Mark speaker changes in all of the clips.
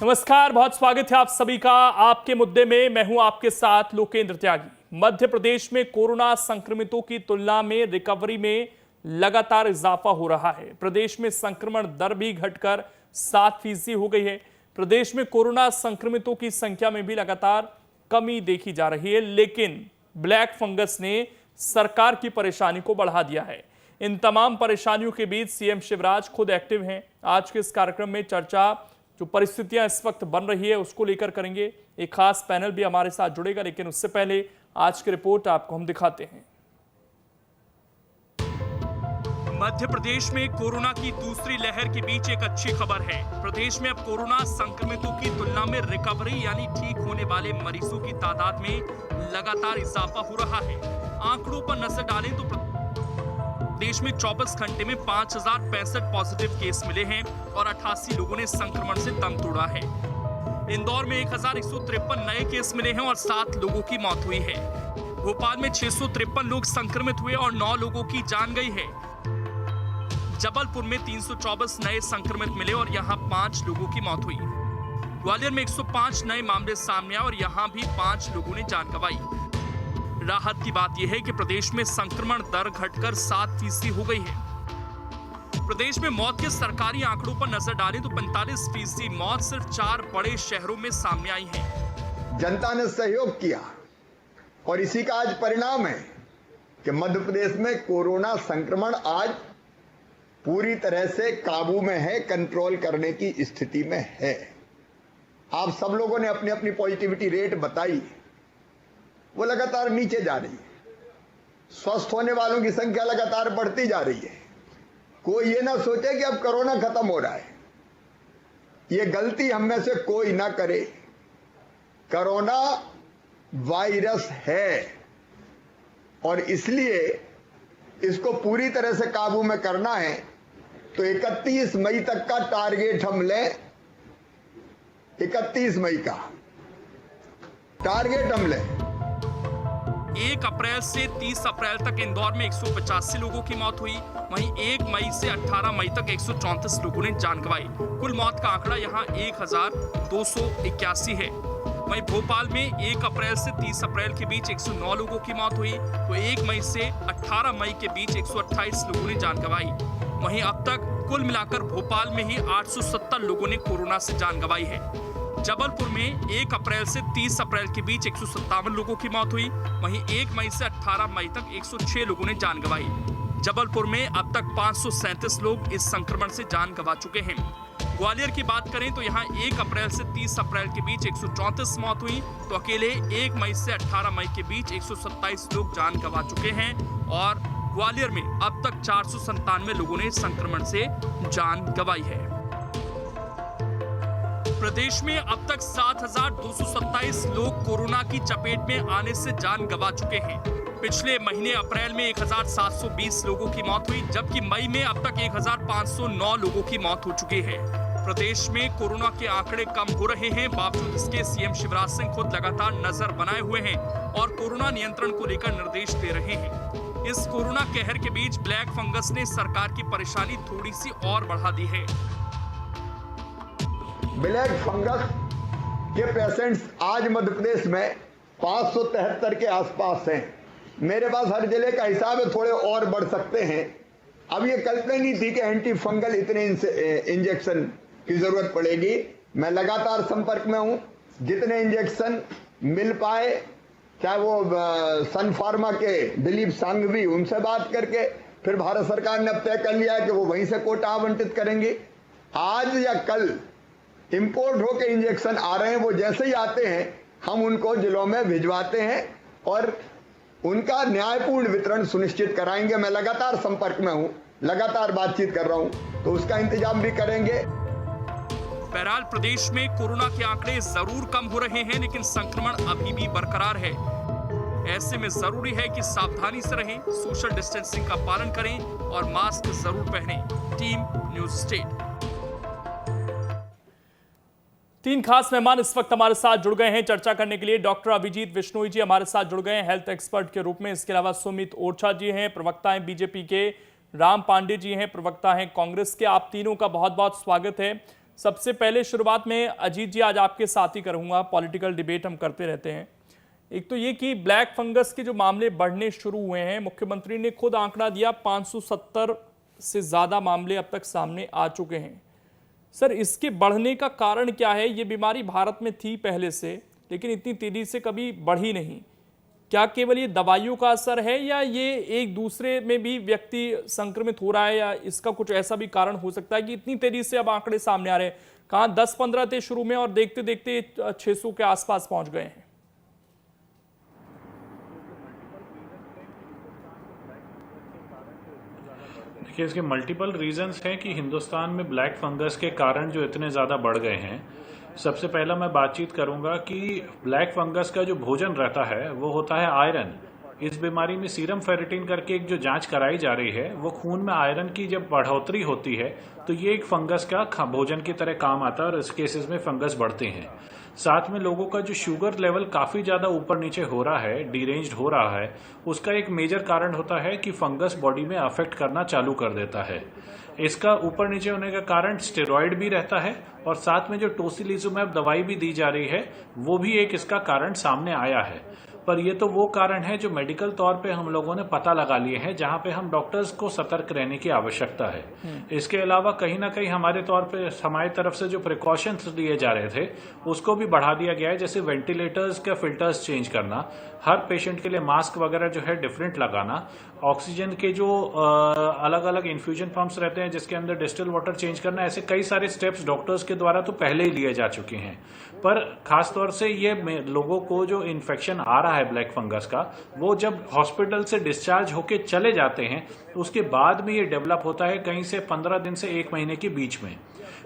Speaker 1: नमस्कार, बहुत स्वागत है आप सभी का आपके मुद्दे में। मैं हूं आपके साथ लोकेंद्र त्यागी। मध्य प्रदेश में कोरोना संक्रमितों की तुलना में रिकवरी में लगातार इजाफा हो रहा है। प्रदेश में संक्रमण दर भी घटकर 7% हो गई है। प्रदेश में कोरोना संक्रमितों की संख्या में भी लगातार कमी देखी जा रही है, लेकिन ब्लैक फंगस ने सरकार की परेशानी को बढ़ा दिया है। इन तमाम परेशानियों के बीच सीएम शिवराज खुद एक्टिव हैं। आज के इस कार्यक्रम में चर्चा जो परिस्थितियां इस वक्त बन रही है उसको लेकर करेंगे। एक खास पैनल भी हमारे साथ जुड़ेगा, लेकिन उससे पहले आज की रिपोर्ट आपको हम दिखाते हैं। मध्य प्रदेश में कोरोना की दूसरी लहर के बीच एक अच्छी खबर है। प्रदेश में अब कोरोना संक्रमितों की तुलना में रिकवरी यानी ठीक होने वाले मरीजों की तादाद में लगातार इजाफा हो रहा है। आंकड़ों पर नजर डालें तो देश में 24 घंटे में 5065 पॉजिटिव केस मिले हैं और 88 लोगों ने संक्रमण से दम तोड़ा है। इंदौर में 1153 नए केस मिले हैं और 7 लोगों की मौत हुई है। भोपाल में 653 लोग संक्रमित हुए और 9 लोगों की जान गई है। जबलपुर में 324 नए संक्रमित मिले और यहां 5 लोगों की मौत हुई। ग्वालियर में 105 नए मामले सामने आए और यहां भी 5 लोगों ने जान गंवाई। राहत की बात यह है कि प्रदेश में संक्रमण दर घटकर 7% हो गई है। प्रदेश में मौत के सरकारी आंकड़ों पर नजर डालें तो 45% मौत सिर्फ 4 बड़े शहरों में सामने आई है।
Speaker 2: जनता ने सहयोग किया और इसी का आज परिणाम है कि मध्य प्रदेश में कोरोना संक्रमण आज पूरी तरह से काबू में है, कंट्रोल करने की स्थिति में है। आप सब लोगों ने अपनी अपनी पॉजिटिविटी रेट बताई, वो लगातार नीचे जा रही है। स्वस्थ होने वालों की संख्या लगातार बढ़ती जा रही है। कोई ये ना सोचे कि अब कोरोना खत्म हो रहा है। ये गलती हम में से कोई ना करे। कोरोना वायरस है और इसलिए इसको पूरी तरह से काबू में करना है तो 31 मई तक का टारगेट हम लें। 31 मई का टारगेट हम लें।
Speaker 1: 1 अप्रैल से 30 अप्रैल तक इंदौर में 185 लोगों की मौत हुई। वहीं 1 मई से 18 मई तक 134 लोगों ने जान गंवाई। कुल मौत का आंकड़ा यहां 1281 है। वहीं भोपाल में 1 अप्रैल से 30 अप्रैल के बीच 109 लोगों की मौत हुई तो 1 मई से 18 मई के बीच 128 लोगों ने जान गंवाई। वहीं अब तक कुल मिलाकर भोपाल में ही 870 लोगों ने कोरोना से जान गंवाई है। जबलपुर में 1 अप्रैल से 30 अप्रैल के बीच 157 लोगों की मौत हुई। वहीं 1 मई से 18 मई तक 106 लोगों ने जान गंवाई। जबलपुर में अब तक 537 लोग इस संक्रमण से जान गंवा चुके हैं। ग्वालियर की बात करें तो यहां 1 अप्रैल से 30 अप्रैल के बीच 134 मौत हुई तो अकेले 1 मई से 18 मई के बीच 127 लोग जान गंवा चुके हैं और ग्वालियर में अब तक 497 लोगों ने संक्रमण से जान गंवाई है। प्रदेश में अब तक 7,227 लोग कोरोना की चपेट में आने से जान गंवा चुके हैं। पिछले महीने अप्रैल में 1,720 लोगों की मौत हुई, जबकि मई में अब तक 1,509 लोगों की मौत हो चुकी है। प्रदेश में कोरोना के आंकड़े कम हो रहे हैं, बावजूद इसके सीएम शिवराज सिंह खुद लगातार नजर बनाए हुए हैं और कोरोना नियंत्रण को लेकर निर्देश दे रहे हैं। इस कोरोना कहर के बीच ब्लैक फंगस ने सरकार की परेशानी थोड़ी सी और बढ़ा दी है।
Speaker 2: ब्लैक फंगस के पेशेंट्स आज मध्य प्रदेश में 573 के आसपास हैं। मेरे पास हर जिले का हिसाब है, थोड़े और बढ़ सकते हैं। अब ये कल्पना नहीं थी कि एंटी फंगल इतने इंजेक्शन की जरूरत पड़ेगी। मैं लगातार संपर्क में हूं। जितने इंजेक्शन मिल पाए, चाहे वो सन फार्मा के दिलीप सांघवी, उनसे बात करके फिर भारत सरकार ने अब तय कर लिया है कि वो वहीं से कोटा आवंटित करेंगे। आज या कल इंपोर्ट होकर इंजेक्शन आ रहे हैं, वो जैसे ही आते हैं हम उनको जिलों में भिजवाते हैं और उनका न्यायपूर्ण वितरण सुनिश्चित कराएंगे। मैं लगातार संपर्क में हूं, लगातार बातचीत कर रहा हूं, तो उसका इंतजाम भी करेंगे।
Speaker 1: बहरहाल प्रदेश में कोरोना के आंकड़े जरूर कम हो रहे हैं, लेकिन संक्रमण अभी भी बरकरार है। ऐसे में जरूरी है कि सावधानी से रहें, सोशल डिस्टेंसिंग का पालन करें और मास्क जरूर पहनें। Team news state. 3 खास मेहमान इस वक्त हमारे साथ जुड़ गए हैं चर्चा करने के लिए। डॉक्टर अभिजीत विश्नोई जी हमारे साथ जुड़ गए हैं हेल्थ एक्सपर्ट के रूप में। इसके अलावा सुमित ओरछा जी हैं, प्रवक्ता हैं बीजेपी के। राम पांडे जी हैं, प्रवक्ता हैं कांग्रेस के। आप तीनों का बहुत बहुत स्वागत है। सबसे पहले शुरुआत में अजीत जी आज आपके साथ ही करूंगा, पॉलिटिकल डिबेट हम करते रहते हैं। एक तो ये कि ब्लैक फंगस के जो मामले बढ़ने शुरू हुए हैं, मुख्यमंत्री ने खुद आंकड़ा दिया 570 से ज्यादा मामले अब तक सामने आ चुके हैं। सर, इसके बढ़ने का कारण क्या है? ये बीमारी भारत में थी पहले से, लेकिन इतनी तेजी से कभी बढ़ी नहीं। क्या केवल ये दवाइयों का असर है या ये एक दूसरे में भी व्यक्ति संक्रमित हो रहा है, या इसका कुछ ऐसा भी कारण हो सकता है कि इतनी तेजी से अब आंकड़े सामने आ रहे हैं? कहाँ 10-15 थे शुरू में और देखते देखते 600 के आसपास पहुंच गए हैं।
Speaker 3: देखिए, इसके मल्टीपल रीजंस हैं कि हिंदुस्तान में ब्लैक फंगस के कारण जो इतने ज़्यादा बढ़ गए हैं। सबसे पहला मैं बातचीत करूंगा कि ब्लैक फंगस का जो भोजन रहता है वो होता है आयरन। इस बीमारी में सीरम फेरेटिन करके एक जो जांच कराई जा रही है, वो खून में आयरन की जब बढ़ोतरी होती है तो ये एक फंगस का भोजन की तरह काम आता है और इस केसेस में फंगस बढ़ते हैं। साथ में लोगों का जो शुगर लेवल काफ़ी ज़्यादा ऊपर नीचे हो रहा है, डीरेंज्ड हो रहा है, उसका एक मेजर कारण होता है कि फंगस बॉडी में अफेक्ट करना चालू कर देता है। इसका ऊपर नीचे होने का कारण स्टेरॉयड भी रहता है और साथ में जो टोसिलिजुमैब दवाई भी दी जा रही है वो भी एक इसका कारण सामने आया है। पर ये तो वो कारण है जो मेडिकल तौर पे हम लोगों ने पता लगा लिए हैं, जहां पे हम डॉक्टर्स को सतर्क रहने की आवश्यकता है। इसके अलावा कहीं ना कहीं हमारे तौर पे हमारी तरफ से जो प्रिकॉशंस लिए जा रहे थे उसको भी बढ़ा दिया गया है, जैसे वेंटिलेटर्स का फिल्टर्स चेंज करना, हर पेशेंट के लिए मास्क वगैरह जो है डिफरेंट लगाना, ऑक्सीजन के जो अलग अलग इन्फ्यूजन पंप्स रहते हैं जिसके अंदर डिस्टिल वाटर चेंज करना, ऐसे कई सारे स्टेप्स डॉक्टर्स के द्वारा तो पहले ही लिए जा चुके हैं। पर खासतौर से ये लोगों को जो इन्फेक्शन आ रहा है ब्लैक फंगस का, वो जब हॉस्पिटल से डिस्चार्ज होके चले जाते हैं उसके बाद में ये डेवलप होता है, कहीं से 15 दिन से 1 महीने के बीच में।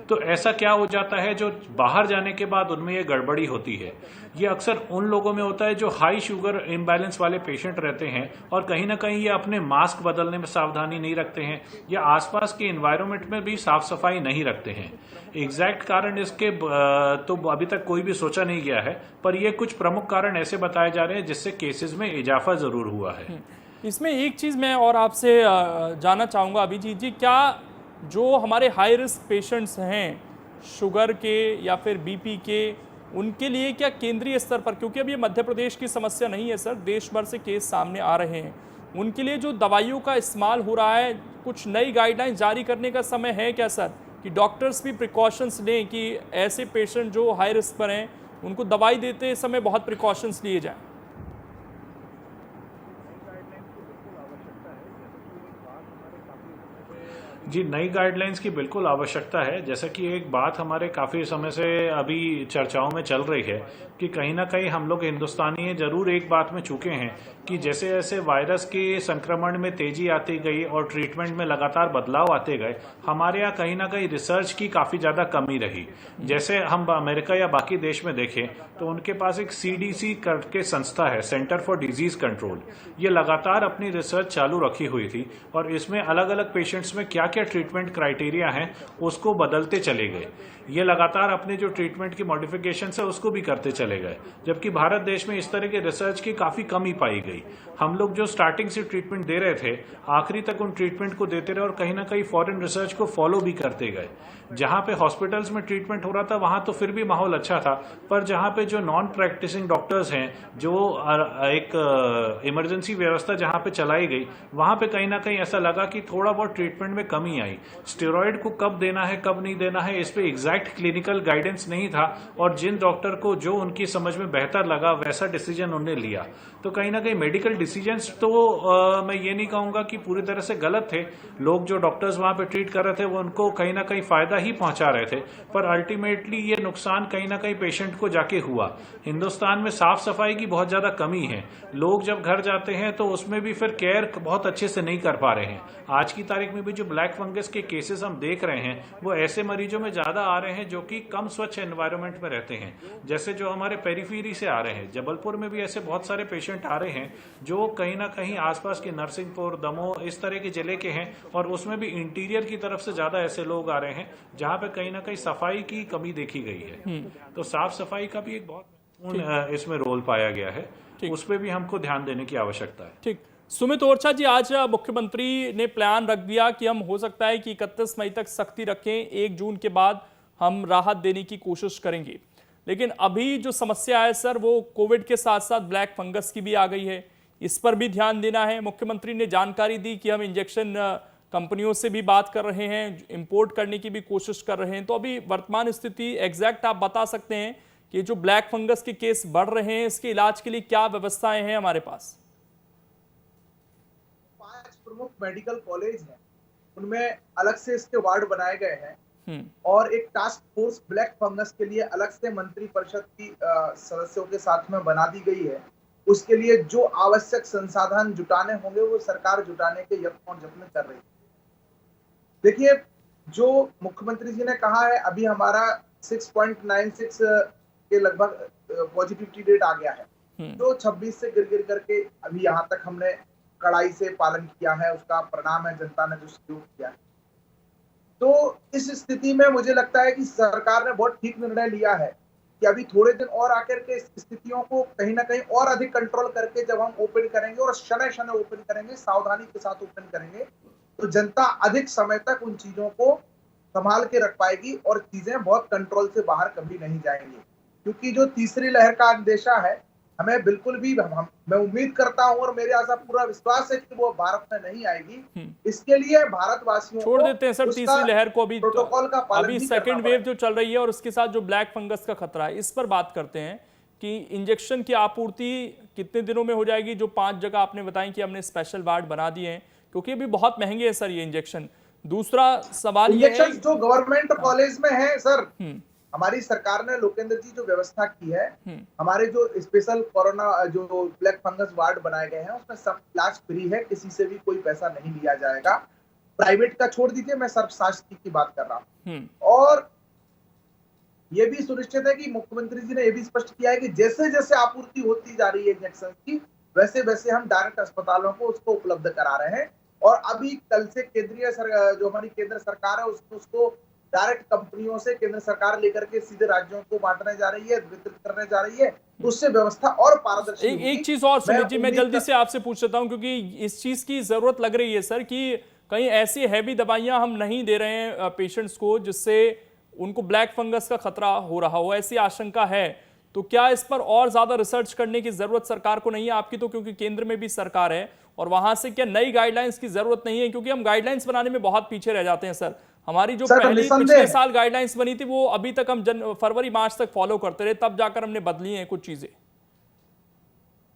Speaker 3: तो ऐसा क्या हो जाता है जो बाहर जाने के बाद उनमें ये गड़बड़ी होती है। ये अक्सर उन लोगों में होता है जो हाई शुगर इम्बैलेंस वाले पेशेंट रहते हैं और कहीं ना कहीं ये अपने मास्क बदलने में सावधानी नहीं रखते हैं या आसपास के एनवायरनमेंट में भी साफ सफाई नहीं रखते हैं। एग्जैक्ट कारण इसके तो अभी तक कोई भी सोचा नहीं गया है, पर ये कुछ प्रमुख कारण ऐसे बताए जा रहे हैं जिससे केसेस में इजाफा जरूर हुआ है।
Speaker 1: इसमें एक चीज मैं और आपसे जानना चाहूंगा अभिजीत जी, क्या जो हमारे हाई रिस्क पेशेंट्स हैं शुगर के या फिर बीपी के, उनके लिए क्या केंद्रीय स्तर पर, क्योंकि अभी मध्य प्रदेश की समस्या नहीं है सर, देश भर से केस सामने आ रहे हैं, उनके लिए जो दवाइयों का इस्तेमाल हो रहा है, कुछ नई गाइडलाइंस जारी करने का समय है क्या सर, कि डॉक्टर्स भी प्रिकॉशंस लें कि ऐसे पेशेंट जो हाई रिस्क पर हैं उनको दवाई देते समय बहुत प्रिकॉशंस लिए जाएं?
Speaker 3: जी, नई गाइडलाइंस की बिल्कुल आवश्यकता है। जैसा कि एक बात हमारे काफ़ी समय से अभी चर्चाओं में चल रही है कि कहीं ना कहीं हम लोग हिंदुस्तानी जरूर एक बात में चूके हैं कि जैसे जैसे वायरस के संक्रमण में तेजी आती गई और ट्रीटमेंट में लगातार बदलाव आते गए, हमारे यहाँ कहीं ना कहीं रिसर्च की काफ़ी ज़्यादा कमी रही। जैसे हम अमेरिका या बाकी देश में देखें तो उनके पास एक CDC करके संस्था है, सेंटर फॉर डिजीज कंट्रोल। ये लगातार अपनी रिसर्च चालू रखी हुई थी और इसमें अलग अलग पेशेंट्स में क्या क्या ट्रीटमेंट क्राइटेरिया हैं उसको बदलते चले गए। ये लगातार अपने जो ट्रीटमेंट की मॉडिफिकेशन है उसको भी करते चले गए, जबकि भारत देश में इस तरह के रिसर्च की काफ़ी कमी पाई गई। हम लोग जो स्टार्टिंग से ट्रीटमेंट दे रहे थे आखिरी तक उन ट्रीटमेंट को देते रहे और कहीं ना कहीं फॉरेन रिसर्च को फॉलो भी करते गए। जहां पे हॉस्पिटल्स में ट्रीटमेंट हो रहा था वहां तो फिर भी माहौल अच्छा था, पर जहां पे जो नॉन प्रैक्टिसिंग डॉक्टर्स हैं, जो एक इमरजेंसी व्यवस्था जहां पे चलाई गई, वहां पे कहीं ना कहीं ऐसा लगा कि थोड़ा बहुत ट्रीटमेंट में कमी आई। स्टेरॉयड को कब देना है कब नहीं देना है इस पे एग्जैक्ट क्लिनिकल गाइडेंस नहीं था और जिन डॉक्टर को जो उनकी समझ में बेहतर लगा वैसा डिसीजन उन्होंने लिया। तो कहीं ना कहीं मेडिकल डिसीजंस तो मैं ये नहीं कहूंगा कि पूरी तरह से गलत थे। लोग जो डॉक्टर्स वहां पे ट्रीट कर रहे थे वो उनको कहीं ना कहीं फायदा ही पहुंचा रहे थे, पर अल्टीमेटली ये नुकसान कहीं ना कहीं पेशेंट को जाके हुआ। हिंदुस्तान में साफ सफाई की बहुत ज्यादा कमी है। लोग जब घर जाते हैं तो उसमें भी फिर केयर बहुत अच्छे से नहीं कर पा रहे हैं। आज की तारीख में भी जो ब्लैक फंगस के केसेस हम देख रहे हैं वो ऐसे मरीजों में ज्यादा आ रहे हैं जो कि कम स्वच्छ एनवायरनमेंट में रहते हैं, जैसे जो हमारे पेरिफेरी से आ रहे हैं। जबलपुर में भी ऐसे बहुत सारे पेशेंट आ रहे हैं जो कहीं ना कहीं आसपास के नरसिंहपुर, दमोह इस तरह के जिले के हैं और उसमें भी इंटीरियर की तरफ से ज्यादा ऐसे लोग आ रहे हैं जहां पे कहीं ना कहीं सफाई की कमी देखी गई है। तो साफ सफाई का भी एक बहुत इसमें रोल पाया गया है, उस पर भी हमको ध्यान देने की आवश्यकता है।
Speaker 1: ठीक, सुमित ओरछा जी, आज मुख्यमंत्री ने प्लान रख दिया कि हम हो सकता है कि 31 मई तक सख्ती रखें, 1 जून के बाद हम राहत देने की कोशिश करेंगे। लेकिन अभी जो समस्या है सर, वो कोविड के साथ साथ ब्लैक फंगस की भी आ गई है। इस पर भी ध्यान देना है। मुख्यमंत्री ने जानकारी दी कि हम इंजेक्शन कंपनियों से भी बात कर रहे हैं, इंपोर्ट करने की भी कोशिश कर रहे हैं। तो अभी वर्तमान स्थिति एग्जैक्ट आप बता सकते हैं कि जो ब्लैक फंगस के केस बढ़ रहे हैं, इसके इलाज के लिए क्या व्यवस्थाएं हैं हमारे पास?
Speaker 4: 5 प्रमुख मेडिकल कॉलेज हैं, उनमें अलग से इसके वार्ड बनाए गए हैं और एक टास्क फोर्स ब्लैक फंगस के लिए अलग से मंत्री परिषद की सदस्यों के साथ में बना दी गई है। उसके लिए जो आवश्यक संसाधन जुटाने होंगे वो सरकार जुटाने के यत्न और जत्न कर रही है। देखिए, जो मुख्यमंत्री जी ने कहा है, अभी हमारा 6.96 के लगभग पॉजिटिविटी रेट आ गया है, जो 26 से गिर करके अभी यहाँ तक हमने कड़ाई से पालन किया है, उसका परिणाम है जनता ने जो सहयोग किया है। तो इस स्थिति में मुझे लगता है कि सरकार ने बहुत ठीक निर्णय लिया है कि अभी थोड़े दिन और आकर के स्थितियों को कहीं ना कहीं और अधिक कंट्रोल करके जब हम ओपन करेंगे और शनै शनै ओपन करेंगे, सावधानी के साथ ओपन करेंगे, तो जनता अधिक समय तक उन चीजों को संभाल के रख पाएगी और चीजें बहुत कंट्रोल से बाहर कभी नहीं जाएंगी। क्योंकि जो तीसरी लहर का अंदेशा है, हमें बिल्कुल भी मैं उम्मीद करता हूं और मेरे ऐसा पूरा विश्वास है कि वो भारत में नहीं आएगी। इसके लिए भारतवासियों
Speaker 1: छोड़ देते हैं सर तीसरी लहर को।
Speaker 4: प्रोटोकॉल का पालन
Speaker 1: अभी सेकेंड वेव जो चल रही है और उसके साथ जो ब्लैक फंगस का खतरा है, इस पर बात करते हैं कि इंजेक्शन की आपूर्ति कितने दिनों में हो जाएगी? जो 5 जगह आपने बताई कि हमने स्पेशल वार्ड बना दिए हैं, क्योंकि अभी बहुत महंगे हैं सर ये इंजेक्शन। दूसरा सवाल ये है,
Speaker 4: जो गवर्नमेंट कॉलेज में है सर, हमारी सरकार ने लोकेंद्र जी जो व्यवस्था की है, हमारे जो स्पेशल कोरोना जो ब्लैक फंगस वार्ड बनाए गए हैं, उसमें सब इलाज फ्री है, किसी से भी कोई पैसा नहीं लिया जाएगा। प्राइवेट का छोड़ दीजिए, मैं सर्वशासकीय की बात कर रहा हूँ। और ये भी सुनिश्चित है कि मुख्यमंत्री जी ने यह भी स्पष्ट किया है कि जैसे जैसे आपूर्ति होती जा रही है इंजेक्शन की, वैसे वैसे हम डायरेक्ट अस्पतालों को उसको उपलब्ध करा रहे हैं। और अभी कल से केंद्रीय जो हमारी केंद्र सरकार है उसको डायरेक्ट कंपनियों से केंद्र सरकार लेकर के सीधे राज्यों को बांटने जा रही है, वितरित करने जा रही है। उससे व्यवस्था और पारदर्शी होगी। एक चीज और
Speaker 1: सुनील जी, मैं जल्दी से आपसे पूछ लेता हूं, क्योंकि इस चीज की जरूरत लग रही है सर कि कहीं ऐसी हैवी दवाइयां हम नहीं दे रहे हैं पेशेंट्स को जिससे उनको ब्लैक फंगस का खतरा हो रहा हो, ऐसी आशंका है। तो क्या इस पर और ज्यादा रिसर्च करने की जरूरत सरकार को नहीं है आपकी? तो क्योंकि केंद्र में भी सरकार है और वहां से क्या नई गाइडलाइंस की जरूरत नहीं है? क्योंकि हम गाइडलाइंस बनाने में बहुत पीछे रह जाते हैं सर। हमारी जो पहली पिछले साल गाइडलाइंस बनी थी वो अभी तक हम फरवरी मार्च तक फॉलो करते रहे, तब जाकर हमने बदली हैं कुछ चीजें।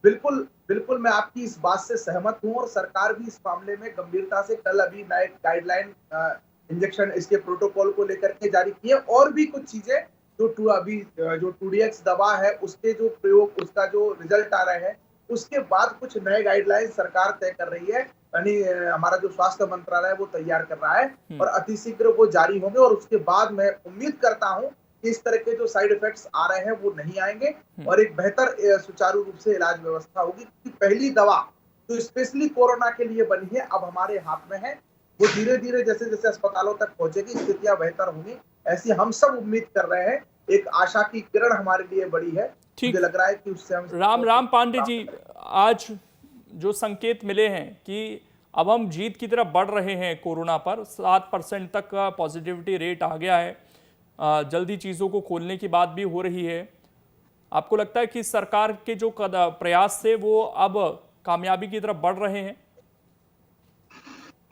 Speaker 4: बिल्कुल बिल्कुल, मैं आपकी इस बात से सहमत हूं और सरकार भी इस मामले में गंभीरता से कल अभी नए गाइडलाइन इंजेक्शन इसके प्रोटोकॉल को लेकर के जारी किए। और भी कुछ चीजें जो अभी जो 2DX दवा है उसके जो प्रयोग, उसका जो रिजल्ट आ रहे हैं, उसके बाद कुछ नए गाइडलाइन सरकार तय कर रही है, यानी हमारा जो स्वास्थ्य मंत्रालय है वो तैयार कर रहा है और अतिशीघ्र वो जारी होंगे। और उसके बाद मैं उम्मीद करता हूं कि इस तरह के जो साइड इफेक्ट्स आ रहे हैं वो नहीं आएंगे और एक बेहतर सुचारू रूप से इलाज व्यवस्था होगी। क्योंकि पहली दवा जो स्पेशली कोरोना के लिए बनी है अब हमारे हाथ में है, वो धीरे धीरे जैसे जैसे अस्पतालों तक पहुंचेगी स्थितियां बेहतर होंगी, ऐसी हम सब उम्मीद कर रहे हैं। एक आशा की किरण हमारे लिए बड़ी है। मुझे लग रहा है कि उससे हम
Speaker 1: राम पांडे जी, आज जो संकेत मिले हैं कि अब हम जीत की तरफ बढ़ रहे हैं कोरोना पर, 7% तक का पॉजिटिविटी रेट आ गया है, जल्दी चीज़ों को खोलने की बात भी हो रही है। आपको लगता है कि सरकार के जो प्रयास थे वो अब कामयाबी की तरफ बढ़ रहे हैं?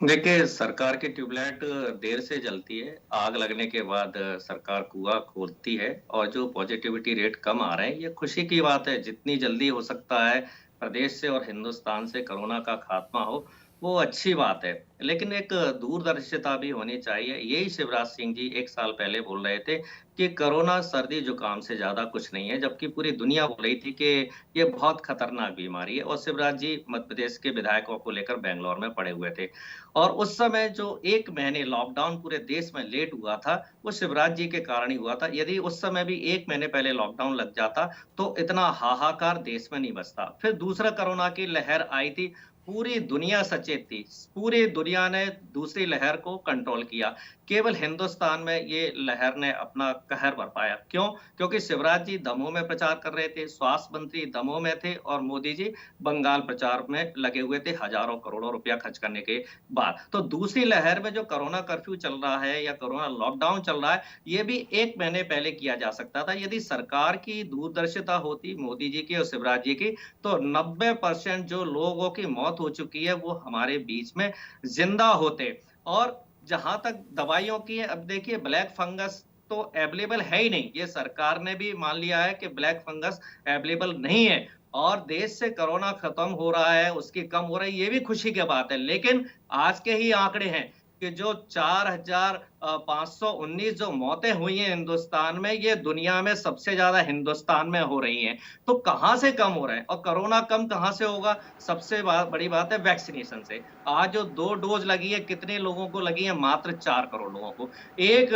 Speaker 5: देखिए, सरकार की ट्यूबलाइट देर से जलती है। आग लगने के बाद सरकार कुआं खोदती है और जो पॉजिटिविटी रेट कम आ रहे हैं, ये खुशी की बात है। जितनी जल्दी हो सकता है प्रदेश से और हिंदुस्तान से कोरोना का खात्मा हो, वो अच्छी बात है। लेकिन एक दूरदर्शिता भी होनी चाहिए। यही शिवराज सिंह जी 1 साल पहले बोल रहे थे कि कोरोना सर्दी जुकाम से ज्यादा कुछ नहीं है, जबकि पूरी दुनिया बोल रही थी कि ये बहुत खतरनाक बीमारी है। और शिवराज जी मध्य प्रदेश के विधायकों को लेकर बेंगलोर में पड़े हुए थे और उस समय जो 1 महीने लॉकडाउन पूरे देश में लेट हुआ था वो शिवराज जी के कारण ही हुआ था। यदि उस समय भी 1 महीने पहले लॉकडाउन लग जाता तो इतना हाहाकार देश में नहीं बचता। फिर दूसरा कोरोना की लहर आई थी, पूरी दुनिया सचेत थी, पूरी दुनिया ने दूसरी लहर को कंट्रोल किया। केवल हिंदुस्तान में ये लहर ने अपना कहर बरपाया। क्यों? क्योंकि शिवराज जी दमोह में प्रचार कर रहे थे, स्वास्थ्य मंत्री दमोह में थे और मोदी जी बंगाल प्रचार में लगे हुए थे हजारों करोड़ों रुपया खर्च करने के बाद। तो दूसरी लहर में जो कोरोना कर्फ्यू चल रहा है या कोरोना लॉकडाउन चल रहा है, ये भी 1 महीने पहले किया जा सकता था। यदि सरकार की दूरदर्शिता होती मोदी जी की और शिवराज जी की, तो 90% जो लोगों की मौत हो चुकी है वो हमारे बीच में जिंदा होते। और जहां तक दवाइयों की है, अब देखिए ब्लैक फंगस तो अवेलेबल है ही नहीं। ये सरकार ने भी मान लिया है कि ब्लैक फंगस अवेलेबल नहीं है और देश से कोरोना खत्म हो रहा है, उसकी कम हो रही है, ये भी खुशी की बात है। लेकिन आज के ही आंकड़े हैं कि जो 4,519 जो मौतें हुई हैं हिंदुस्तान में, ये दुनिया में सबसे ज्यादा हिंदुस्तान में हो रही हैं। तो कहां से कम हो रहे हैं? और कोरोना कम कहां से होगा? सबसे बड़ी बात है वैक्सीनेशन से। आज जो 2 डोज लगी है, कितने लोगों को लगी है? मात्र 4 करोड़ लोगों को। 1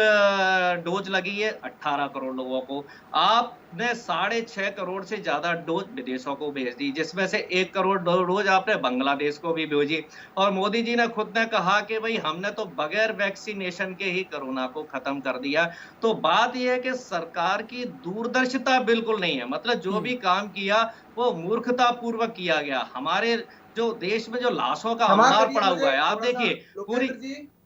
Speaker 5: डोज लगी है 18 करोड़ लोगों को। आपने 6.5 करोड़ से ज्यादा डोज विदेशों को भेज दी, जिसमें से 1 करोड़ डोज आपने बांग्लादेश को भी भेजी। और मोदी जी ने खुद ने कहा कि भाई हमने तो बगैर वैक्सीनेशन के ही कोरोना को खत्म कर दिया। तो बात यह है कि सरकार की दूरदर्शिता बिल्कुल नहीं है। मतलब जो भी काम किया वो मूर्खता पूर्वक किया गया। हमारे जो देश में जो लाशों का अंबार पड़ा हुआ है, आप देखिए पूरी।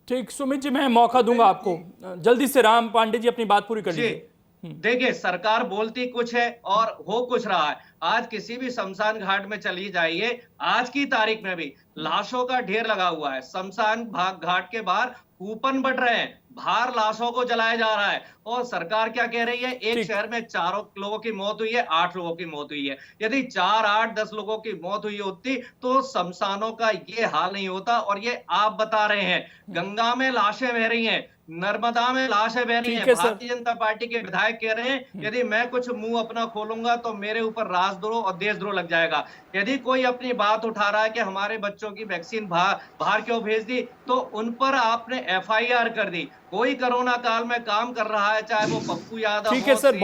Speaker 1: ठीक सुमित जी, मैं मौका दूंगा आपको जल्दी से। राम पांडे जी अपनी बात पूरी कर लीजिए।
Speaker 5: देखिए सरकार बोलती कुछ है और हो कुछ रहा है। आज किसी भी शमशान घाट में चली जाइए, आज की तारीख में भी लाशों का ढेर लगा हुआ है। शमशान घाट के बाहर कूपन बट रहे हैं, बाहर लाशों को जलाया जा रहा है। और सरकार क्या कह रही है? एक शहर में 4 लोगों की मौत हुई है, 8 लोगों की मौत हुई है। यदि 4, 8, 10 लोगों की मौत हुई होती तो शमशानों का ये हाल नहीं होता। और ये आप बता रहे हैं, गंगा में लाशें बह रही हैं, नर्मदा में लाशें बह रही हैं। भारतीय जनता पार्टी के विधायक कह रहे हैं यदि मैं कुछ मुंह अपना खोलूंगा तो मेरे ऊपर राजद्रोह और देशद्रोह लग जाएगा। यदि कोई अपनी बात उठा रहा है कि हमारे बच्चों की वैक्सीन बाहर क्यों भेज दी, तो उन पर आपने FIR कर दी। कोई कोरोना काल में काम कर रहा है, चाहे वो पप्पू यादव,
Speaker 1: ठीक है सर,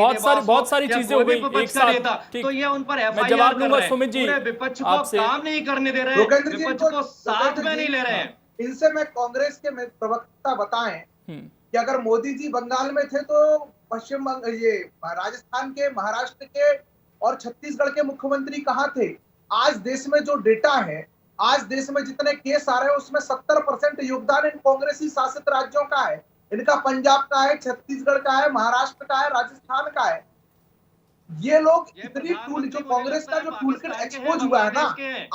Speaker 1: बहुत सारी चीजें हो गई एक साथ।
Speaker 5: तो ये उन पर FIR
Speaker 1: जवाब दूंगा सुमित जी।
Speaker 5: विपक्ष को काम नहीं करने दे रहे हैं, विपक्ष को साथ में नहीं ले रहे हैं।
Speaker 4: इनसे मैं कांग्रेस के प्रवक्ता बताएं कि अगर मोदी जी बंगाल में थे तो पश्चिम ये राजस्थान के, महाराष्ट्र के और छत्तीसगढ़ के मुख्यमंत्री कहां थे? आज देश में जो डेटा है, आज देश में जितने केस आ रहे हैं उसमें 70% योगदान इन कांग्रेसी शासित राज्यों का है। इनका पंजाब का है, छत्तीसगढ़ का है, महाराष्ट्र का है, राजस्थान का है। ये लोग इतनी टूल, जो कांग्रेस का जो टूल किट एक्सपोज हुआ है ना,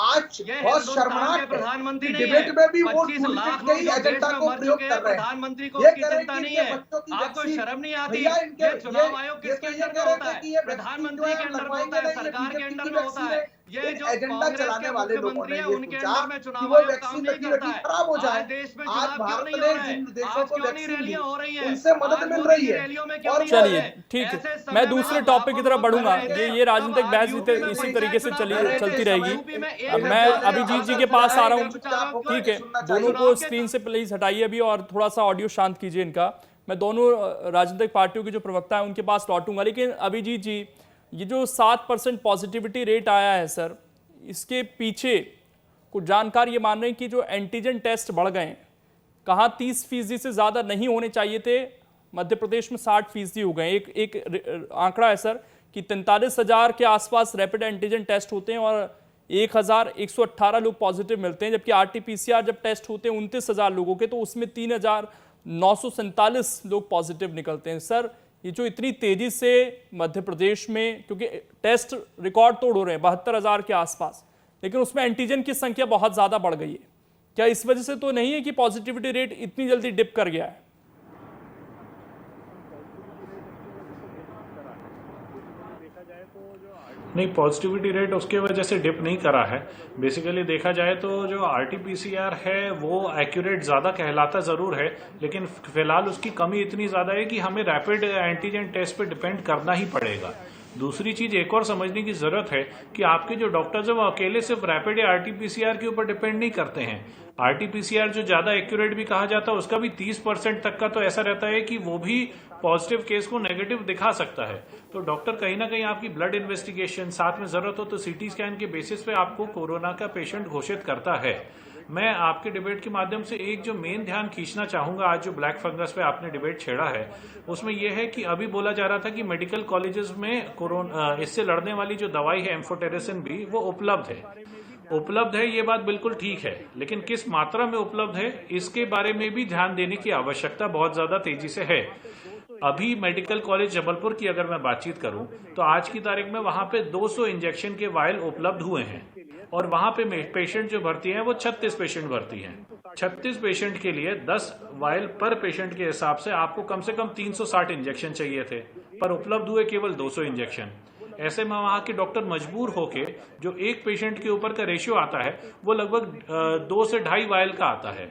Speaker 4: आज बहुत शर्मनाक है।
Speaker 5: प्रधानमंत्री
Speaker 4: डिबेट में भी वो टूल किट के ही एजेंडा को प्रयोग कर रहे हैं।
Speaker 5: प्रधानमंत्री को
Speaker 4: ये
Speaker 5: की
Speaker 4: कह रहे
Speaker 5: चिंता नहीं
Speaker 4: हैं
Speaker 5: है,
Speaker 4: कि बच्चों की
Speaker 5: आपको
Speaker 4: वैक्सीन,
Speaker 5: शर्म नहीं आती?
Speaker 4: भैया इनके
Speaker 5: ये चुनाव आयोग किसके
Speaker 4: ये
Speaker 5: अंडर
Speaker 4: कह
Speaker 5: में
Speaker 4: रहे
Speaker 5: होता
Speaker 4: थे कि
Speaker 5: है?
Speaker 4: ये
Speaker 5: प्रधानमंत्री के अंडर में होता है, सरकार के अंडर में होता है। ये जो
Speaker 4: एजेंडा चलाने वाले लोगों ने ये
Speaker 5: उनके
Speaker 4: सोचा
Speaker 5: अंडर में
Speaker 4: कि
Speaker 5: चुनाव
Speaker 4: वो
Speaker 5: आयोग काम
Speaker 4: वैक्सीन
Speaker 5: नहीं
Speaker 4: लगी
Speaker 5: करता
Speaker 4: लगी
Speaker 5: है।
Speaker 4: खराब हो जाए।
Speaker 5: आज देश में
Speaker 4: आज
Speaker 5: चुनाव क्यों
Speaker 4: भारत
Speaker 5: नहीं
Speaker 4: ने
Speaker 5: हो रहे
Speaker 4: जिन
Speaker 5: हैं?
Speaker 4: देशों
Speaker 5: आज
Speaker 4: को
Speaker 5: क्यों नहीं
Speaker 4: वैक्सीन दी,
Speaker 5: रैलियां हो रही हैं?
Speaker 4: उनसे मदद
Speaker 5: आज
Speaker 4: मिल
Speaker 5: मोदी
Speaker 4: रही
Speaker 5: की
Speaker 4: है।
Speaker 5: रैलियों में क्यों
Speaker 4: और
Speaker 5: नहीं हो रहे
Speaker 1: चलिए
Speaker 5: हैं?
Speaker 1: ठीक है,
Speaker 5: ऐसे समय
Speaker 1: मैं
Speaker 5: में
Speaker 1: दूसरे
Speaker 5: आप
Speaker 1: टॉपिक की तरफ
Speaker 5: आपको
Speaker 1: बढ़ूंगा।
Speaker 5: बोल रहे थे,
Speaker 1: ये राजनीतिक
Speaker 5: अब
Speaker 1: बहस
Speaker 5: यूपी में
Speaker 1: इसी तरीके से चलती रहेगी।
Speaker 5: अब
Speaker 1: मैं अभिजीत जी के पास आ रहा हूँ। ठीक है, दोनों को स्क्रीन से प्लीज हटाइए अभी और थोड़ा सा ऑडियो शांत कीजिए इनका। मैं दोनों राजनीतिक पार्टियों के जो प्रवक्ता हैं उनके पास लौटूंगा। लेकिन अभिजीत जी, ये जो 7% पॉजिटिविटी रेट आया है सर, इसके पीछे कुछ जानकार ये मान रहे हैं कि जो एंटीजन टेस्ट बढ़ गए हैं, कहाँ 30% से ज़्यादा नहीं होने चाहिए थे, मध्य प्रदेश में 60% हो गए। एक आंकड़ा है सर कि 43,000 के आसपास रैपिड एंटीजन टेस्ट होते हैं और 1,118 लोग पॉजिटिव मिलते हैं, जबकि RT-PCR जब टेस्ट होते हैं 29,000 लोगों के, तो उसमें 3,947 लोग पॉजिटिव निकलते हैं। सर, ये जो इतनी तेजी से मध्य प्रदेश में, क्योंकि टेस्ट रिकॉर्ड तोड़ हो रहे हैं 72,000 के आसपास, लेकिन उसमें एंटीजन की संख्या बहुत ज़्यादा बढ़ गई है, क्या इस वजह से तो नहीं है कि पॉजिटिविटी रेट इतनी जल्दी डिप कर गया है?
Speaker 3: नहीं, पॉजिटिविटी रेट उसके वजह से डिप नहीं करा है। बेसिकली देखा जाए तो जो RT-PCR है वो एक्यूरेट ज़्यादा कहलाता ज़रूर है, लेकिन फिलहाल उसकी कमी इतनी ज़्यादा है कि हमें रैपिड एंटीजन टेस्ट पे डिपेंड करना ही पड़ेगा। दूसरी चीज़ एक और समझने की ज़रूरत है कि आपके जो डॉक्टर्स हैं वो अकेले सिर्फ रैपिड या RT-PCR के ऊपर डिपेंड नहीं करते हैं। RT-PCR जो ज़्यादा एक्यूरेट भी कहा जाता है उसका भी 30% तक का तो ऐसा रहता है कि वो भी पॉजिटिव केस को नेगेटिव दिखा सकता है। तो डॉक्टर कहीं ना कहीं आपकी ब्लड इन्वेस्टिगेशन, साथ में ज़रूरत हो तो CT स्कैन के बेसिस पे आपको कोरोना का पेशेंट घोषित करता है। मैं आपके डिबेट के माध्यम से एक जो मेन ध्यान खींचना चाहूंगा, आज जो ब्लैक फंगस पे आपने डिबेट छेड़ा है उसमें यह है कि अभी बोला जा रहा था कि मेडिकल कॉलेजेस में कोरोना इससे लड़ने वाली जो दवाई है एम्फोटेरिसिन भी, वो उपलब्ध है। ये बात बिल्कुल ठीक है, लेकिन किस मात्रा में उपलब्ध है इसके बारे में भी ध्यान देने की आवश्यकता बहुत ज्यादा तेजी से है। अभी मेडिकल कॉलेज जबलपुर की अगर मैं बातचीत करूं तो आज की तारीख में वहां पे 200 इंजेक्शन के वायल उपलब्ध हुए हैं और वहां पे पेशेंट जो भर्ती हैं वो 36 पेशेंट भर्ती हैं। 36 पेशेंट के लिए 10 वायल पर पेशेंट के हिसाब से आपको कम से कम 360 इंजेक्शन चाहिए थे, पर उपलब्ध हुए केवल 200 इंजेक्शन। ऐसे में वहां के डॉक्टर मजबूर होके जो एक पेशेंट के ऊपर का रेशियो आता है वो लगभग 2 से 2.5 वायल का आता है।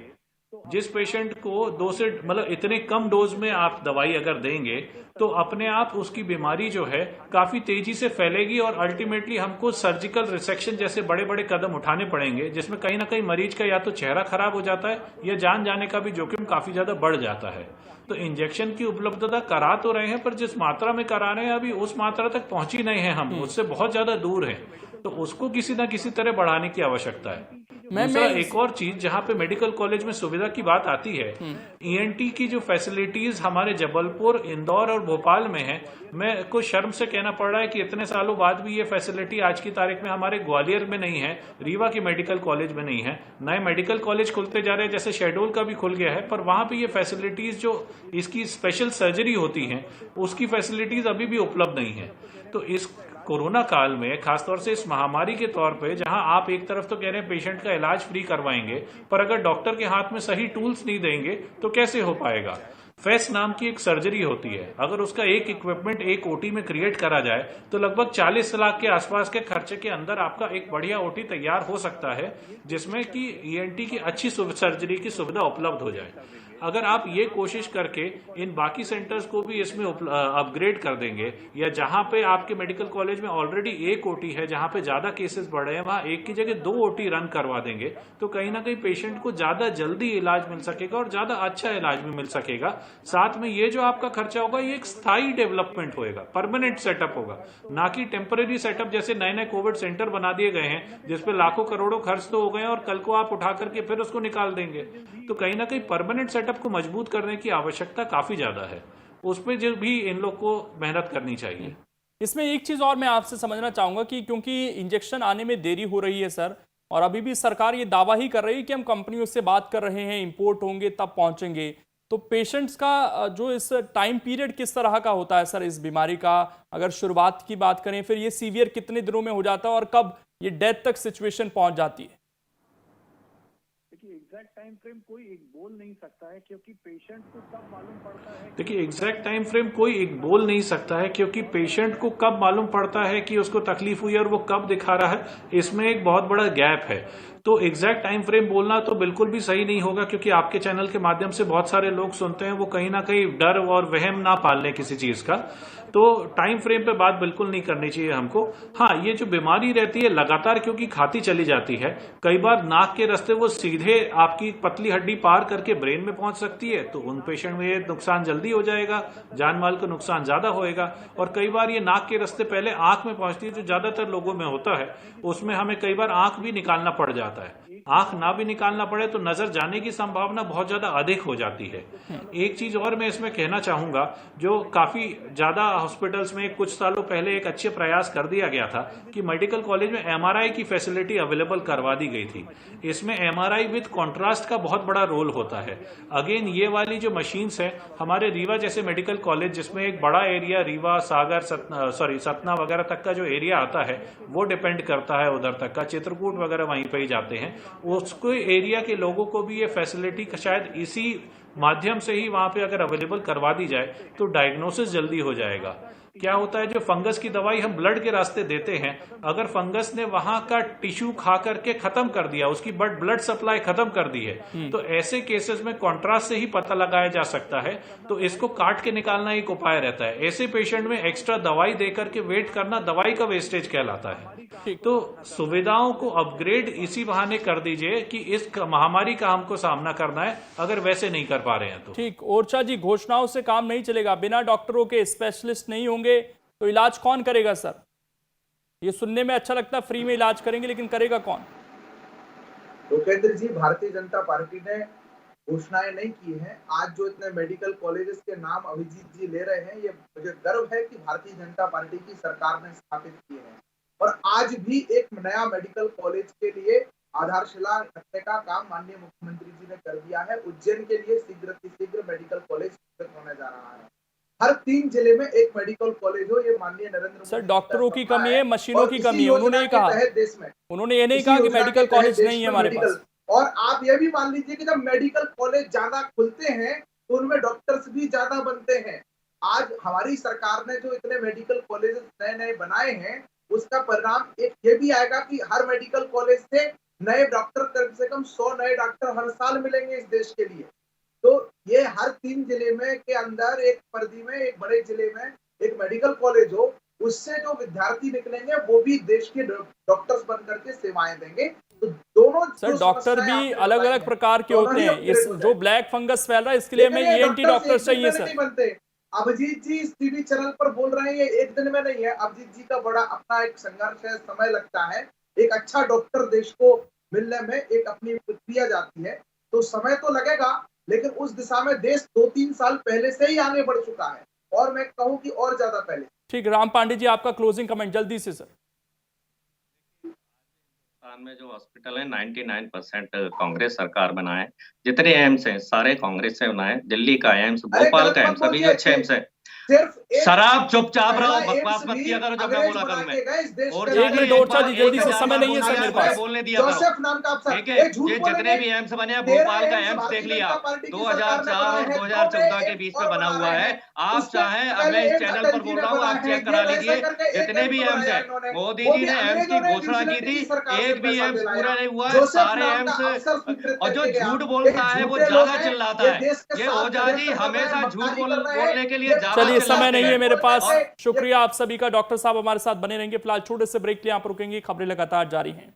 Speaker 3: जिस पेशेंट को 2 से मतलब इतने कम डोज में आप दवाई अगर देंगे तो अपने आप उसकी बीमारी जो है काफी तेजी से फैलेगी और अल्टीमेटली हमको सर्जिकल रिसेक्शन जैसे बड़े बड़े कदम उठाने पड़ेंगे, जिसमें कहीं ना कहीं मरीज का या तो चेहरा खराब हो जाता है या जान जाने का भी जोखिम काफी ज्यादा बढ़ जाता है। तो इंजेक्शन की उपलब्धता करा तो रहे हैं, पर जिस मात्रा में करा रहे हैं अभी उस मात्रा तक पहुंची नहीं है, हम उससे बहुत ज्यादा दूर हैं, तो उसको किसी ना किसी तरह बढ़ाने की आवश्यकता है। दूसरा एक और चीज जहां पे मेडिकल कॉलेज में सुविधा की बात आती है, ईएनटी की जो फैसिलिटीज हमारे जबलपुर, इंदौर और भोपाल में है, मैं को शर्म से कहना पड़ रहा है कि इतने सालों बाद भी ये फैसिलिटी आज की तारीख में हमारे ग्वालियर में नहीं है, रीवा के मेडिकल कॉलेज में नहीं है। नए मेडिकल कॉलेज खुलते जा रहे हैं, जैसे शेडोल का भी खुल गया है, पर वहां पे ये फैसिलिटीज जो इसकी स्पेशल सर्जरी होती है उसकी फैसिलिटीज अभी भी उपलब्ध नहीं है। तो इस कोरोना काल में खासतौर से इस महामारी के तौर पे, जहां आप एक तरफ तो कह रहे हैं पेशेंट का इलाज फ्री करवाएंगे, पर अगर डॉक्टर के हाथ में सही टूल्स नहीं देंगे तो कैसे हो पाएगा। फेस नाम की एक सर्जरी होती है, अगर उसका एक इक्विपमेंट एक ओटी में क्रिएट करा जाए तो लगभग 40 लाख के आसपास के खर्चे के अंदर आपका एक बढ़िया ओटी तैयार हो सकता है, जिसमें कि ईएनटी की अच्छी सर्जरी की सुविधा उपलब्ध हो जाए। अगर आप ये कोशिश करके इन बाकी सेंटर्स को भी इसमें अपग्रेड कर देंगे, या जहां पे आपके मेडिकल कॉलेज में ऑलरेडी एक ओटी है, जहां पे ज्यादा केसेस बढ़ रहे हैं वहां एक की जगह 2 ओटी रन करवा देंगे, तो कहीं ना कहीं पेशेंट को ज्यादा जल्दी इलाज मिल सकेगा और ज्यादा अच्छा इलाज भी मिल सकेगा। साथ में ये जो आपका खर्चा होगा ये एक स्थायी डेवलपमेंट होगा, परमानेंट सेटअप होगा, ना कि टेम्पररी सेटअप जैसे नए नए कोविड सेंटर बना दिए गए हैं जिसपे लाखों करोड़ों खर्च तो हो गए और कल को आप उठा करके फिर उसको निकाल देंगे। तो कहीं ना कहीं परमानेंट सेटअप को मजबूत करने की आवश्यकता काफी ज्यादा है, उसमें जो भी इन लोग को मेहनत करनी चाहिए।
Speaker 6: इसमें एक चीज और मैं आपसे समझना चाहूंगा कि क्योंकि इंजेक्शन आने में देरी हो रही है सर, और अभी भी सरकार ये दावा ही कर रही है कि हम कंपनियों से बात कर रहे हैं, इंपोर्ट होंगे तब पहुंचेंगे, तो पेशेंट्स का जो इस टाइम पीरियड किस तरह का होता है सर इस बीमारी का? अगर शुरुआत की बात करें, फिर ये सीवियर कितने दिनों में हो जाता है और कब ये डेथ तक सिचुएशन पहुंच जाती है?
Speaker 7: एग्जैक्ट टाइम फ्रेम कोई एक बोल नहीं सकता है, क्योंकि पेशेंट को कब मालूम पड़ता है।
Speaker 3: देखिए, एग्जैक्ट टाइम फ्रेम कोई एक बोल नहीं सकता है, क्योंकि पेशेंट को कब मालूम पड़ता है कि उसको तकलीफ हुई और वो कब दिखा रहा है, इसमें एक बहुत बड़ा गैप है। तो एग्जैक्ट टाइम फ्रेम बोलना तो बिल्कुल भी सही नहीं होगा, क्योंकि आपके चैनल के माध्यम से बहुत सारे लोग सुनते हैं, वो कहीं ना कहीं डर और वहम ना पाल लें किसी चीज का। तो टाइम फ्रेम पे बात बिल्कुल नहीं करनी चाहिए हमको। हाँ, ये जो बीमारी रहती है लगातार क्योंकि खाती चली जाती है, कई बार नाक के रास्ते वो सीधे आपकी पतली हड्डी पार करके ब्रेन में पहुंच सकती है, तो उन पेशेंट में ये नुकसान जल्दी हो जाएगा, जान माल का नुकसान ज्यादा होएगा। और कई बार ये नाक के रास्ते पहले आंख में पहुंचती है, जो ज्यादातर लोगों में होता है, उसमें हमें कई बार आंख भी निकालना पड़ जाता है। आंख ना भी निकालना पड़े तो नजर जाने की संभावना बहुत ज्यादा अधिक हो जाती है। एक चीज और मैं इसमें कहना चाहूंगा, जो काफी ज्यादा हॉस्पिटल्स में कुछ सालों पहले एक अच्छे प्रयास कर दिया गया था कि मेडिकल कॉलेज में एमआरआई की फैसिलिटी अवेलेबल करवा दी गई थी। इसमें एमआरआई विद कॉन्ट्रास्ट का बहुत बड़ा रोल होता है। अगेन ये वाली जो मशीन्स है, हमारे रीवा जैसे मेडिकल कॉलेज जिसमें एक बड़ा एरिया रीवा, सागर, सतना वगैरह तक का जो एरिया आता है वो डिपेंड करता है उधर तक का, चित्रकूट वगैरह वहीं पर ही जाते हैं, उसको एरिया के लोगों को भी ये फैसिलिटी शायद इसी माध्यम से ही वहां पे अगर अवेलेबल करवा दी जाए तो डायग्नोसिस जल्दी हो जाएगा। क्या होता है, जो फंगस की दवाई हम ब्लड के रास्ते देते हैं, अगर फंगस ने वहां का टिश्यू खा करके खत्म कर दिया, उसकी ब्लड सप्लाई खत्म कर दी है, तो ऐसे केसेस में कॉन्ट्रास्ट से ही पता लगाया जा सकता है। तो इसको काट के निकालना एक उपाय रहता है। ऐसे पेशेंट में एक्स्ट्रा दवाई देकर के वेट करना दवाई का वेस्टेज कहलाता है। तो सुविधाओं को अपग्रेड इसी बहाने कर दीजिए कि इस महामारी का हमको सामना करना है, अगर वैसे नहीं कर पा रहे हैं तो।
Speaker 6: ठीक, ओरछा जी, घोषणाओं से काम नहीं चलेगा, बिना डॉक्टरों के स्पेशलिस्ट नहीं होंगे तो इलाज कौन करेगा सर? ये सुनने में अच्छा लगता है फ्री में इलाज करेंगे, लेकिन करेगा कौन?
Speaker 4: लोकेंद्र जी, भारतीय जनता पार्टी ने घोषणाएं नहीं की हैं। आज जो इतने मेडिकल कॉलेजेस के नाम अभिजीत जी ले रहे हैं, ये मुझे गर्व है कि भारतीय जनता पार्टी की सरकार ने स्थापित किए हैं। और आज भी एक नया मेडिकल कॉलेज के लिए आधारशिला रखने का काम माननीय मुख्यमंत्री जी ने कर दिया है। उज्जैन के लिए शीघ्र मेडिकल कॉलेज होने जा रहा है। हर 3 जिले में एक मेडिकल कॉलेज हो, ये माननीय नरेंद्र
Speaker 6: सर
Speaker 4: मोदी
Speaker 6: डॉक्टरों की कमी है, मशीनों
Speaker 4: और
Speaker 6: की
Speaker 4: इसी
Speaker 6: कमी है, उन्होंने ये
Speaker 4: योजना
Speaker 6: कहा।
Speaker 4: के तहत देश में
Speaker 6: उन्होंने ये नहीं
Speaker 4: इसी
Speaker 6: कहा कि
Speaker 4: योजना
Speaker 6: मेडिकल
Speaker 4: के तहत
Speaker 6: कॉलेज
Speaker 4: देश
Speaker 6: नहीं है
Speaker 4: में
Speaker 6: हमारे
Speaker 4: मेडिकल।
Speaker 6: पास।
Speaker 4: और आप ये भी मान लीजिए कि जब मेडिकल कॉलेज ज्यादा खुलते हैं तो उनमें डॉक्टर्स भी ज्यादा बनते हैं। आज हमारी सरकार ने जो इतने मेडिकल कॉलेज नए नए बनाए हैं, उसका परिणाम एक ये भी आएगा कि हर मेडिकल कॉलेज से नए डॉक्टर, कम से कम 100 नए डॉक्टर हर साल मिलेंगे इस देश के लिए। तो ये हर 3 जिले में के अंदर एक परिधि में, एक बड़े जिले में एक मेडिकल कॉलेज हो, उससे जो विद्यार्थी निकलेंगे वो भी देश के डॉक्टर्स बन करके सेवाएं देंगे। तो दोनों
Speaker 6: सर डॉक्टर भी अलग अलग प्रकार के होते हैं। इस जो ब्लैक फंगस फैल रहा है इसके लिए हमें ENT डॉक्टर चाहिए सर।
Speaker 4: बनते। अभिजीत जी इस टीवी चैनल पर बोल रहे हैं, ये एक दिन में नहीं है। अभिजीत जी का बड़ा अपना एक संघर्ष है, समय लगता है। एक अच्छा डॉक्टर देश को मिलने में एक अपनी प्रक्रिया जाती है, तो समय तो लगेगा, लेकिन उस दिशा में देश 2-3 साल पहले से ही आगे बढ़ चुका है, और मैं कहूं कि और ज्यादा पहले।
Speaker 6: ठीक, राम पांडे जी आपका क्लोजिंग कमेंट जल्दी से सर।
Speaker 5: हिंदुस्तान में जो हॉस्पिटल है 99% कांग्रेस सरकार बनाए। जितने एम्स हैं सारे कांग्रेस से बनाए। दिल्ली का एम्स, भोपाल का एम्स, सभी जो अच्छे एम्स है। शराब चुपचाप रहो, बकवास मत किया करो जब मैं बोला करूं मैं। और
Speaker 6: एक मिनट और चाहिए, जल्दी से, समय नहीं है सर मेरे पास।
Speaker 5: बोलने दिया करो, ठीक है। ये जितने भी एम्स बने हैं, भोपाल का एम्स देख लिया, 2004 और 2014 के बीच में बना हुआ है। आप चाहें, अब मैं इस चैनल पर बोल रहा हूँ, आप चेक करा लीजिए जितने भी एम्स है। मोदी जी ने एम्स की घोषणा की थी, एक भी एम्स पूरा नहीं हुआ है, सारे एम्स। और जो झूठ बोलता है वो ज्यादा चिल्लाता है। ये ओझा जी हमेशा झूठ बोलने के लिए ज्यादा।
Speaker 6: समय नहीं है मेरे पास। शुक्रिया आप सभी का। डॉक्टर साहब हमारे साथ बने रहेंगे। फिलहाल छोटे से ब्रेक के लिए आप रुकेंगे, खबरें लगातार जारी हैं।